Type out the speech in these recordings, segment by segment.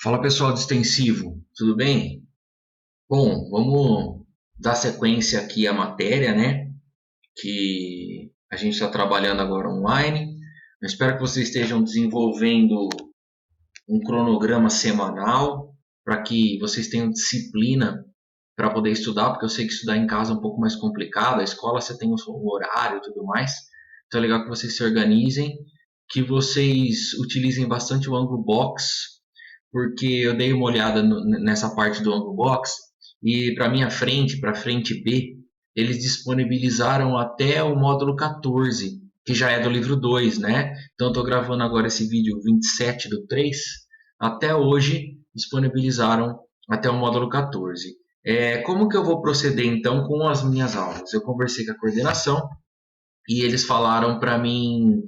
Fala pessoal do extensivo, tudo bem? Bom, vamos dar sequência aqui à matéria, né? Que a gente está trabalhando agora online. Eu espero que vocês estejam desenvolvendo um cronograma semanal para que vocês tenham disciplina para poder estudar, porque eu sei que estudar em casa é um pouco mais complicado. A escola você tem o horário e tudo mais. Então é legal que vocês se organizem, que vocês utilizem bastante o Anglo Box, porque eu dei uma olhada nessa parte do Angle Box e para minha frente, para a frente B, eles disponibilizaram até o módulo 14, que já é do livro 2, né? Então estou gravando agora esse vídeo 27/3. Até hoje disponibilizaram até o módulo 14. Como que eu vou proceder então com as minhas aulas? Eu conversei com a coordenação e eles falaram para mim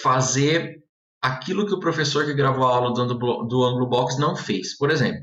fazer aquilo que o professor que gravou a aula do Anglo Box não fez. Por exemplo,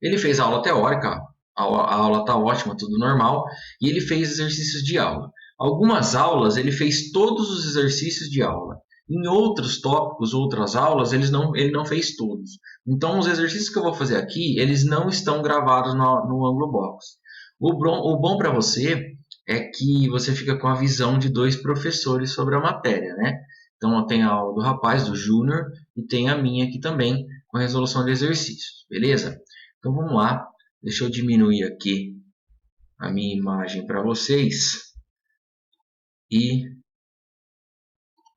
ele fez a aula teórica, a aula está ótima, tudo normal, e ele fez exercícios de aula. Algumas aulas ele fez todos os exercícios de aula. Em outros tópicos, outras aulas, ele não fez todos. Então, os exercícios que eu vou fazer aqui, eles não estão gravados no Anglo Box. O bom para você é que você fica com a visão de dois professores sobre a matéria, né? Então, tem a aula do rapaz, do Júnior, e tem a minha aqui também, com a resolução de exercícios, beleza? Então, vamos lá. Deixa eu diminuir aqui a minha imagem para vocês. E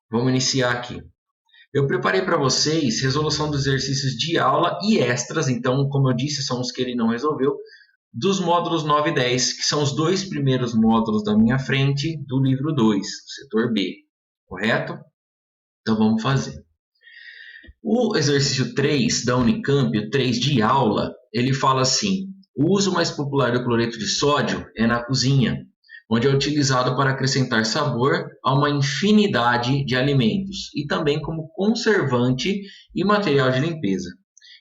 vamos iniciar aqui. Eu preparei para vocês resolução dos exercícios de aula e extras. Então, como eu disse, são os que ele não resolveu, dos módulos 9 e 10, que são os dois primeiros módulos da minha frente do livro 2, setor B, correto? Então vamos fazer. O exercício 3 da Unicamp, o 3 de aula, ele fala assim: o uso mais popular do cloreto de sódio é na cozinha, onde é utilizado para acrescentar sabor a uma infinidade de alimentos e também como conservante e material de limpeza.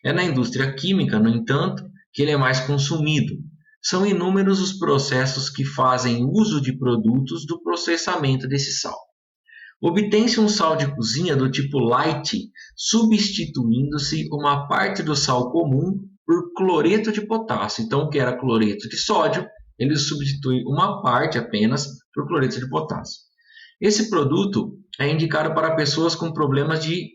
É na indústria química, no entanto, que ele é mais consumido. São inúmeros os processos que fazem uso de produtos do processamento desse sal. Obtém-se um sal de cozinha do tipo light, substituindo-se uma parte do sal comum por cloreto de potássio. Então, o que era cloreto de sódio, ele substitui uma parte apenas por cloreto de potássio. Esse produto é indicado para pessoas com problemas de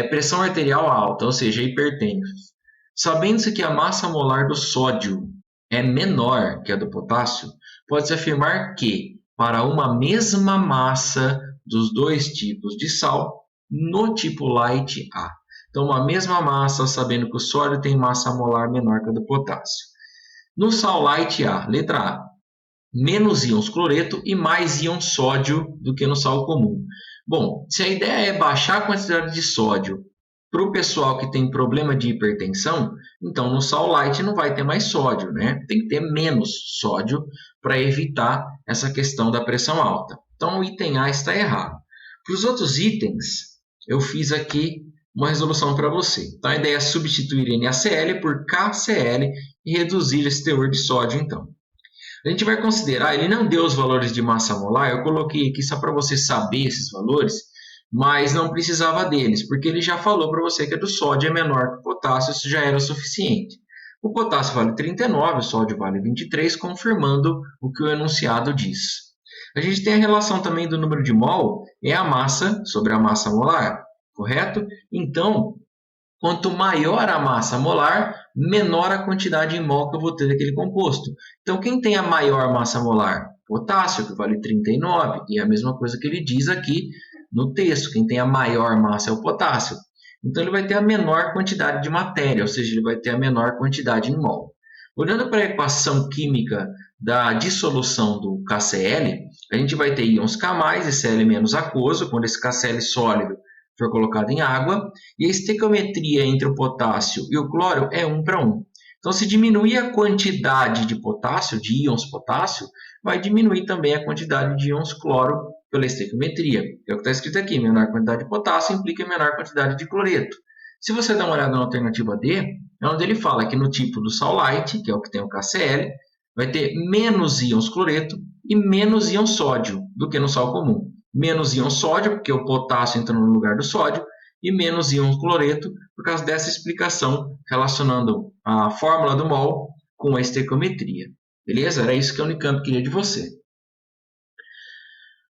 pressão arterial alta, ou seja, hipertensos. Sabendo-se que a massa molar do sódio é menor que a do potássio, pode-se afirmar que, para uma mesma massa dos dois tipos de sal, no tipo light A. Então, uma mesma massa, sabendo que o sódio tem massa molar menor que a do potássio. No sal light A, letra A, menos íons cloreto e mais íons sódio do que no sal comum. Bom, se a ideia é baixar a quantidade de sódio para o pessoal que tem problema de hipertensão, então no sal light não vai ter mais sódio, né? Tem que ter menos sódio para evitar essa questão da pressão alta. Então o item A está errado. Para os outros itens, eu fiz aqui uma resolução para você. Então a ideia é substituir NaCl por KCl e reduzir esse teor de sódio, então. A gente vai considerar, ele não deu os valores de massa molar, eu coloquei aqui só para você saber esses valores, mas não precisava deles, porque ele já falou para você que a do sódio é menor que o potássio, isso já era o suficiente. O potássio vale 39, o sódio vale 23, confirmando o que o enunciado diz. A gente tem a relação também do número de mol, é a massa sobre a massa molar, correto? Então, quanto maior a massa molar, menor a quantidade em mol que eu vou ter daquele composto. Então, quem tem a maior massa molar? Potássio, que vale 39, e é a mesma coisa que ele diz aqui no texto. Quem tem a maior massa é o potássio. Então, ele vai ter a menor quantidade de matéria, ou seja, ele vai ter a menor quantidade em mol. Olhando para a equação química da dissolução do KCl, a gente vai ter íons K+, e Cl menos aquoso, quando esse KCl sólido for colocado em água, e a estequiometria entre o potássio e o cloro é 1:1. Então, se diminuir a quantidade de potássio, de íons potássio, vai diminuir também a quantidade de íons cloro pela estequiometria. É o que está escrito aqui, menor quantidade de potássio implica menor quantidade de cloreto. Se você dá uma olhada na alternativa D, é onde ele fala que no tipo do sal light, que é o que tem o KCl, vai ter menos íons cloreto e menos íons sódio do que no sal comum. Menos íon sódio, porque o potássio entra no lugar do sódio, e menos íons cloreto, por causa dessa explicação relacionando a fórmula do mol com a estequiometria. Beleza? Era isso que a Unicamp queria de você.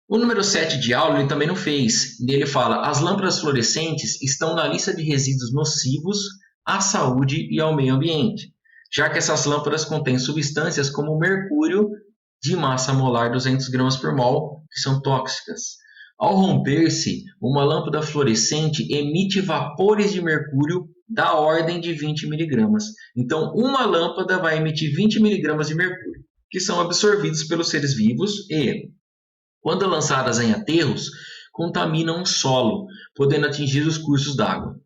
O número 7 de aula ele também não fez. Ele fala: as lâmpadas fluorescentes estão na lista de resíduos nocivos à saúde e ao meio ambiente, já que essas lâmpadas contêm substâncias como o mercúrio de massa molar 200 gramas por mol, que são tóxicas. Ao romper-se, uma lâmpada fluorescente emite vapores de mercúrio da ordem de 20 miligramas. Então, uma lâmpada vai emitir 20 miligramas de mercúrio, que são absorvidos pelos seres vivos e, quando lançadas em aterros, contaminam o solo, podendo atingir os cursos d'água.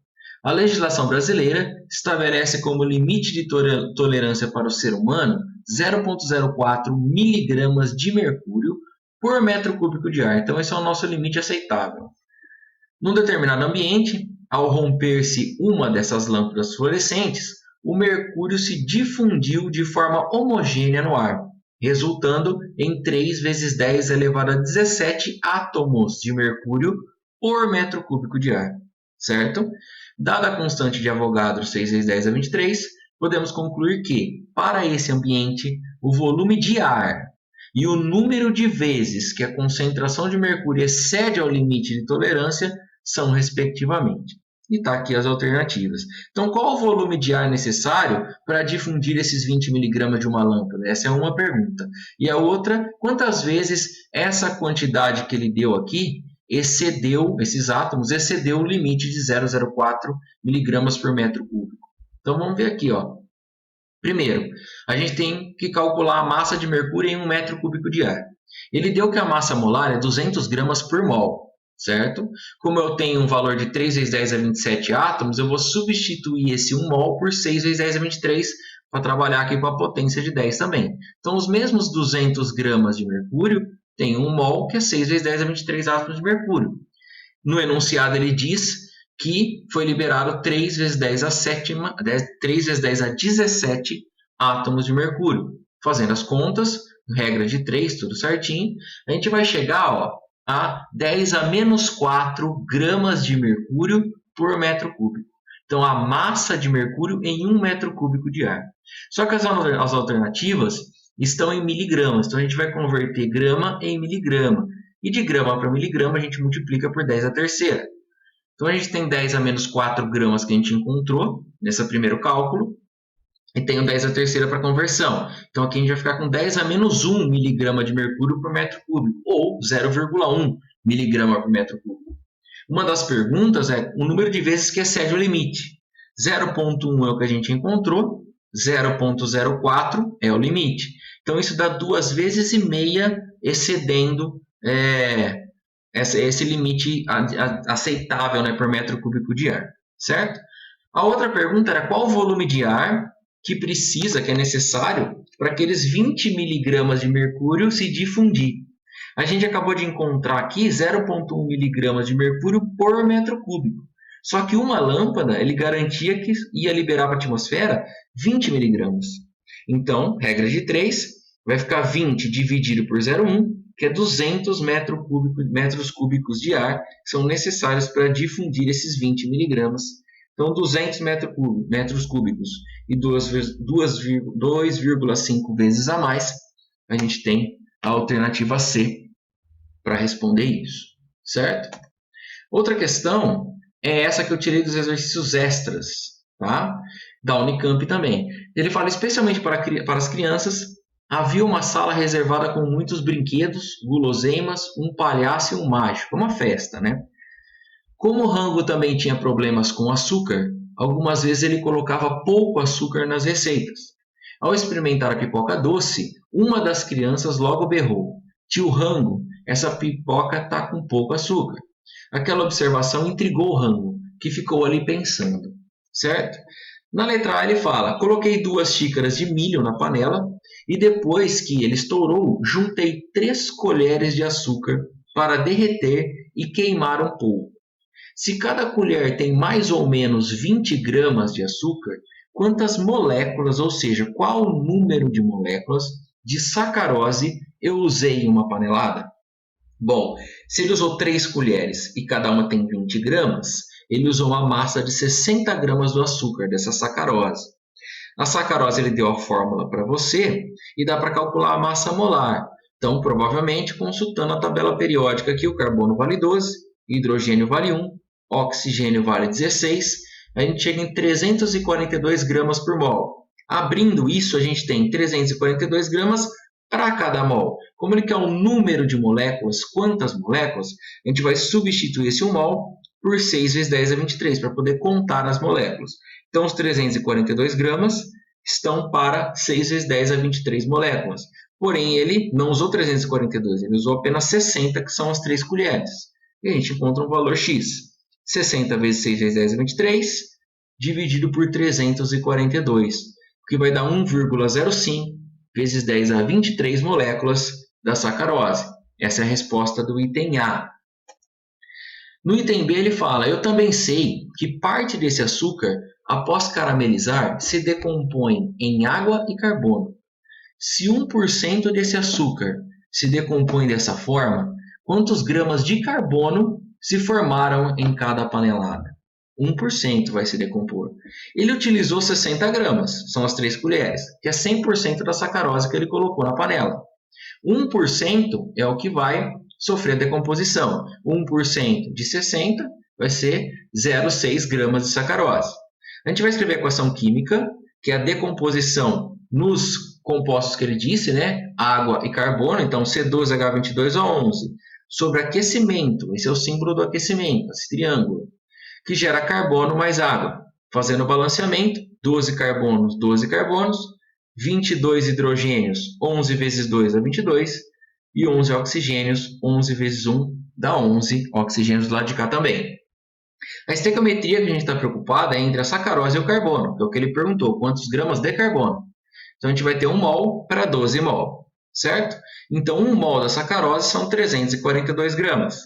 A legislação brasileira estabelece como limite de tolerância para o ser humano 0,04 miligramas de mercúrio por metro cúbico de ar. Então, esse é o nosso limite aceitável. Num determinado ambiente, ao romper-se uma dessas lâmpadas fluorescentes, o mercúrio se difundiu de forma homogênea no ar, resultando em 3 vezes 10 elevado a 17 átomos de mercúrio por metro cúbico de ar, certo? Dada a constante de Avogadro 6 vezes 10 a 23, podemos concluir que, para esse ambiente, o volume de ar e o número de vezes que a concentração de mercúrio excede ao limite de tolerância são respectivamente. E está aqui as alternativas. Então, qual o volume de ar necessário para difundir esses 20 miligramas de uma lâmpada? Essa é uma pergunta. E a outra, quantas vezes essa quantidade que ele deu aqui esses átomos excedeu o limite de 0,04 miligramas por metro cúbico? Então, vamos ver aqui, ó. Primeiro, a gente tem que calcular a massa de mercúrio em 1 metro cúbico de ar. Ele deu que a massa molar é 200 gramas por mol, certo? Como eu tenho um valor de 3 vezes 10 a 27 átomos, eu vou substituir esse 1 mol por 6 vezes 10 a 23 para trabalhar aqui com a potência de 10 também. Então, os mesmos 200 gramas de mercúrio tem 1 mol, que é 6 vezes 10 a 23 átomos de mercúrio. No enunciado, ele diz que foi liberado 3 vezes 10 a 17 átomos de mercúrio. Fazendo as contas, regra de 3, tudo certinho, a gente vai chegar a 10 a menos 4 gramas de mercúrio por metro cúbico. Então, a massa de mercúrio em 1 metro cúbico de ar. Só que as alternativas estão em miligramas. Então, a gente vai converter grama em miligrama. E de grama para miligrama, a gente multiplica por 10 a terceira. Então, a gente tem 10 a menos 4 gramas que a gente encontrou nesse primeiro cálculo. E tem o 10 a terceira para conversão. Então, aqui a gente vai ficar com 10 a menos 1 miligrama de mercúrio por metro cúbico. Ou 0,1 miligrama por metro cúbico. Uma das perguntas é o número de vezes que excede o limite. 0,1 é o que a gente encontrou. 0,04 é o limite. Então, isso dá 2 vezes e meia excedendo esse limite aceitável, né, por metro cúbico de ar, certo? A outra pergunta era qual o volume de ar que é necessário para aqueles 20 miligramas de mercúrio se difundir. A gente acabou de encontrar aqui 0,1 miligramas de mercúrio por metro cúbico. Só que uma lâmpada, ele garantia que ia liberar para a atmosfera 20 miligramas. Então, regra de 3, vai ficar 20 dividido por 0,1, que é 200 metros cúbicos de ar que são necessários para difundir esses 20 miligramas. Então, 200 metros cúbicos e 2,5 vezes a mais, a gente tem a alternativa C para responder isso, certo? Outra questão é essa que eu tirei dos exercícios extras, tá? Da Unicamp também. Ele fala especialmente para as crianças. Havia uma sala reservada com muitos brinquedos, guloseimas, um palhaço e um mágico. Uma festa, né? Como o Rango também tinha problemas com açúcar, algumas vezes ele colocava pouco açúcar nas receitas. Ao experimentar a pipoca doce, uma das crianças logo berrou: "Tio Rango, essa pipoca está com pouco açúcar." Aquela observação intrigou o Rango, que ficou ali pensando, certo? Na letra A ele fala: "Coloquei 2 xícaras de milho na panela e depois que ele estourou, juntei 3 colheres de açúcar para derreter e queimar um pouco. Se cada colher tem mais ou menos 20 gramas de açúcar, quantas moléculas, ou seja, qual o número de moléculas de sacarose eu usei em uma panelada?" Bom, se ele usou 3 colheres e cada uma tem 20 gramas, ele usou uma massa de 60 gramas do açúcar, dessa sacarose. A sacarose ele deu a fórmula para você e dá para calcular a massa molar. Então, provavelmente, consultando a tabela periódica aqui, o carbono vale 12, hidrogênio vale 1, oxigênio vale 16, a gente chega em 342 gramas por mol. Abrindo isso, a gente tem 342 gramas para cada mol. Como ele quer o número de moléculas, quantas moléculas, a gente vai substituir esse 1 mol por 6 vezes 10 a 23, para poder contar as moléculas. Então, os 342 gramas estão para 6 vezes 10 a 23 moléculas. Porém, ele não usou 342, ele usou apenas 60, que são as 3 colheres. E a gente encontra um valor X. 60 vezes 6 vezes 10 a 23, dividido por 342, o que vai dar 1,05 vezes 10 a 23 moléculas da sacarose. Essa é a resposta do item A. No item B ele fala, eu também sei que parte desse açúcar, após caramelizar, se decompõe em água e carbono. Se 1% desse açúcar se decompõe dessa forma, quantos gramas de carbono se formaram em cada panelada? 1% vai se decompor. Ele utilizou 60 gramas, são as 3 colheres, que é 100% da sacarose que ele colocou na panela. 1% é o que vai sofrer a decomposição. 1% de 60 vai ser 0,6 gramas de sacarose. A gente vai escrever a equação química, que é a decomposição nos compostos que ele disse, né? Água e carbono, então C12H22O11, sobre aquecimento, esse é o símbolo do aquecimento, esse triângulo, que gera carbono mais água. Fazendo o balanceamento, 12 carbonos, 22 hidrogênios, 11 vezes 2 dá 22, e 11 oxigênios, 11 vezes 1 dá 11 oxigênios do lado de cá também. A estequiometria que a gente está preocupado é entre a sacarose e o carbono, que é o que ele perguntou, quantos gramas de carbono. Então, a gente vai ter 1 mol para 12 mol, certo? Então, 1 mol da sacarose são 342 gramas.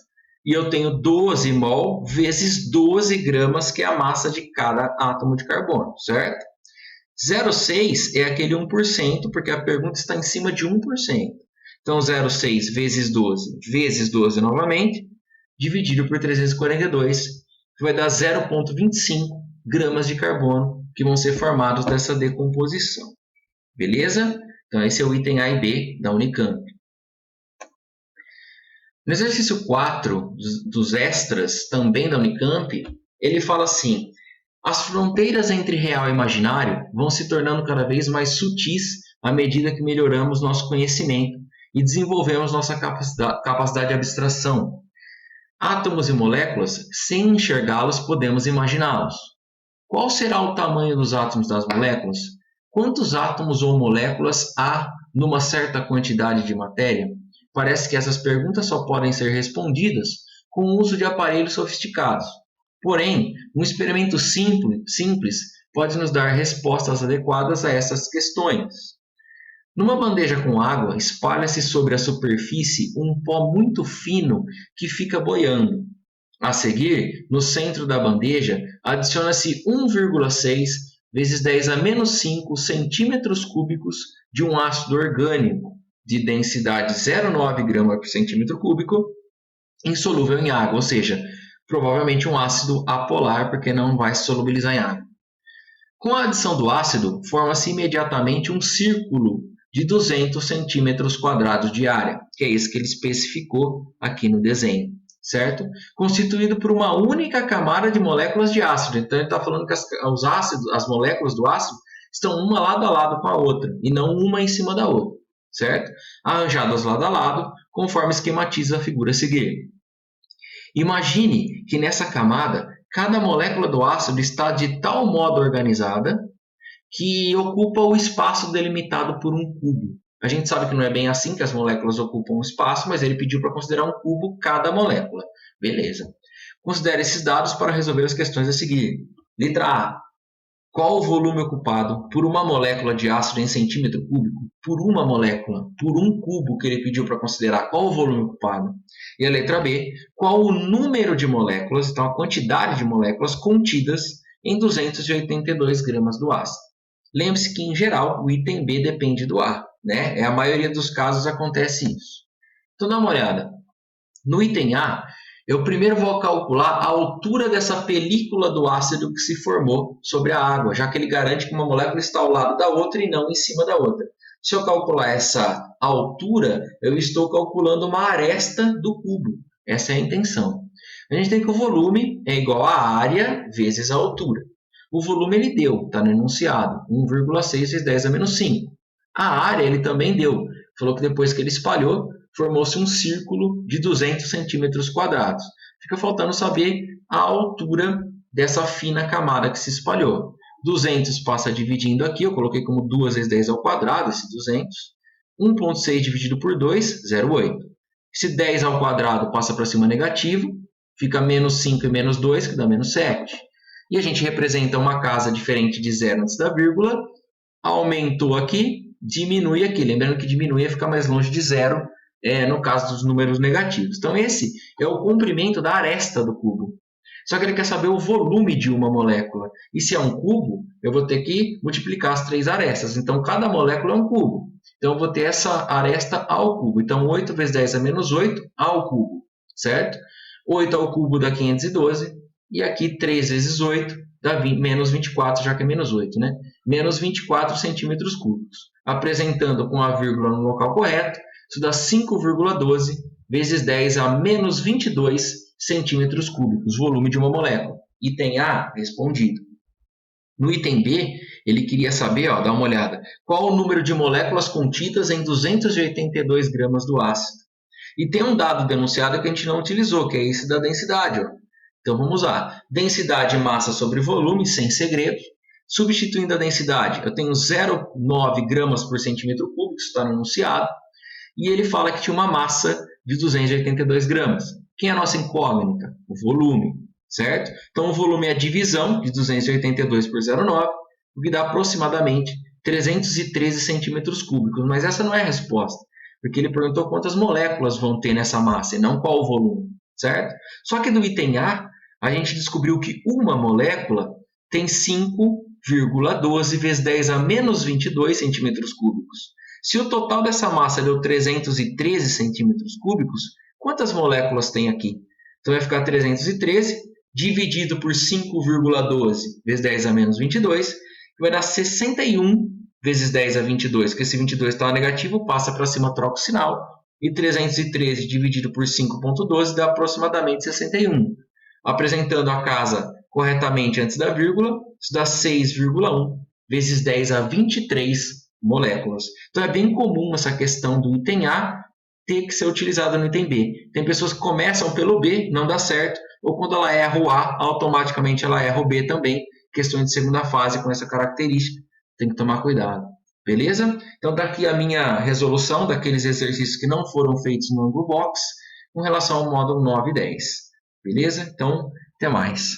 E eu tenho 12 mol vezes 12 gramas, que é a massa de cada átomo de carbono, certo? 0,6 é aquele 1%, porque a pergunta está em cima de 1%. Então, 0,6 vezes 12 novamente, dividido por 342, que vai dar 0,25 gramas de carbono que vão ser formados dessa decomposição. Beleza? Então, esse é o item A e B da Unicamp. No exercício 4 dos extras, também da Unicamp, ele fala assim, as fronteiras entre real e imaginário vão se tornando cada vez mais sutis à medida que melhoramos nosso conhecimento e desenvolvemos nossa capacidade de abstração. Átomos e moléculas, sem enxergá-los, podemos imaginá-los. Qual será o tamanho dos átomos das moléculas? Quantos átomos ou moléculas há numa certa quantidade de matéria? Parece que essas perguntas só podem ser respondidas com o uso de aparelhos sofisticados. Porém, um experimento simples pode nos dar respostas adequadas a essas questões. Numa bandeja com água, espalha-se sobre a superfície um pó muito fino que fica boiando. A seguir, no centro da bandeja, adiciona-se 1,6 vezes 10 a menos 5 centímetros cúbicos de um ácido orgânico de densidade 0,9 gramas por centímetro cúbico, insolúvel em água, ou seja, provavelmente um ácido apolar, porque não vai se solubilizar em água. Com a adição do ácido, forma-se imediatamente um círculo de 200 centímetros quadrados de área, que é esse que ele especificou aqui no desenho, certo? Constituído por uma única camada de moléculas de ácido. Então, ele está falando que as moléculas do ácido estão uma lado a lado com a outra, e não uma em cima da outra, certo? Arranjadas lado a lado, conforme esquematiza a figura a seguir. Imagine que nessa camada, cada molécula do ácido está de tal modo organizada que ocupa o espaço delimitado por um cubo. A gente sabe que não é bem assim que as moléculas ocupam o espaço, mas ele pediu para considerar um cubo cada molécula. Beleza. Considere esses dados para resolver as questões a seguir. Letra A. Qual o volume ocupado por uma molécula de ácido em centímetro cúbico? Por uma molécula, por um cubo que ele pediu para considerar. Qual o volume ocupado? E a letra B. Qual o número de moléculas, então a quantidade de moléculas contidas em 282 gramas do ácido? Lembre-se que, em geral, o item B depende do A, né? A maioria dos casos acontece isso. Então, dá uma olhada. No item A, Eu primeiro vou calcular a altura dessa película do ácido que se formou sobre a água, já que ele garante que uma molécula está ao lado da outra e não em cima da outra. Se eu calcular essa altura, eu estou calculando uma aresta do cubo. Essa é a intenção. A gente tem que o volume é igual à área vezes a altura. O volume ele deu, está no enunciado, 1,6 vezes 10 a menos 5. A área ele também deu. Falou que depois que ele espalhou, formou-se um círculo de 200 centímetros quadrados. Fica faltando saber a altura dessa fina camada que se espalhou. 200 passa dividindo aqui, eu coloquei como 2 vezes 10 ao quadrado, esse 200. 1,6 dividido por 2, 0,8. Esse 10 ao quadrado passa para cima negativo, fica menos 5 e menos 2, que dá menos 7. E a gente representa uma casa diferente de 0 antes da vírgula, aumentou aqui, diminui aqui. Lembrando que diminuir é ficar mais longe de 0, no caso dos números negativos. Então esse é o comprimento da aresta do cubo. Só que ele quer saber o volume de uma molécula. E se é um cubo, eu vou ter que multiplicar as 3 arestas. Então cada molécula é um cubo. Então eu vou ter essa aresta ao cubo. Então 8 vezes 10 é menos 8 ao cubo, certo? 8 ao cubo dá 512. E aqui 3 vezes 8 dá menos 24, já que é menos 8, né? Menos 24 centímetros cúbicos. Apresentando com a vírgula no local correto, isso dá 5,12 vezes 10 a menos 22 centímetros cúbicos, volume de uma molécula. Item A, respondido. No item B, ele queria saber, dá uma olhada, qual o número de moléculas contidas em 282 gramas do ácido. E tem um dado denunciado que a gente não utilizou, que é esse da densidade. Então vamos lá. Densidade massa sobre volume, sem segredos. Substituindo a densidade, eu tenho 0,9 gramas por centímetro cúbico, isso está no enunciado. E ele fala que tinha uma massa de 282 gramas. Quem é a nossa incógnita? O volume, certo? Então o volume é a divisão de 282 por 0,9, o que dá aproximadamente 313 centímetros cúbicos. Mas essa não é a resposta, porque ele perguntou quantas moléculas vão ter nessa massa e não qual o volume, certo? Só que no item A, a gente descobriu que uma molécula tem 5,12 vezes 10 a menos 22 centímetros cúbicos. Se o total dessa massa deu 313 centímetros cúbicos, quantas moléculas tem aqui? Então vai ficar 313 dividido por 5,12 vezes 10 a menos 22, que vai dar 61 vezes 10 a 22, que esse 22 está negativo, passa para cima, troca o sinal, e 313 dividido por 5,12 dá aproximadamente 61. Apresentando a casa corretamente antes da vírgula, isso dá 6,1 vezes 10 a 23 moléculas. Então é bem comum essa questão do item A ter que ser utilizada no item B. Tem pessoas que começam pelo B, não dá certo, ou quando ela erra o A, automaticamente ela erra o B também. Questões de segunda fase com essa característica, tem que tomar cuidado. Beleza? Então daqui a minha resolução daqueles exercícios que não foram feitos no Angle Box com relação ao módulo 9 e 10. Beleza? Então, até mais.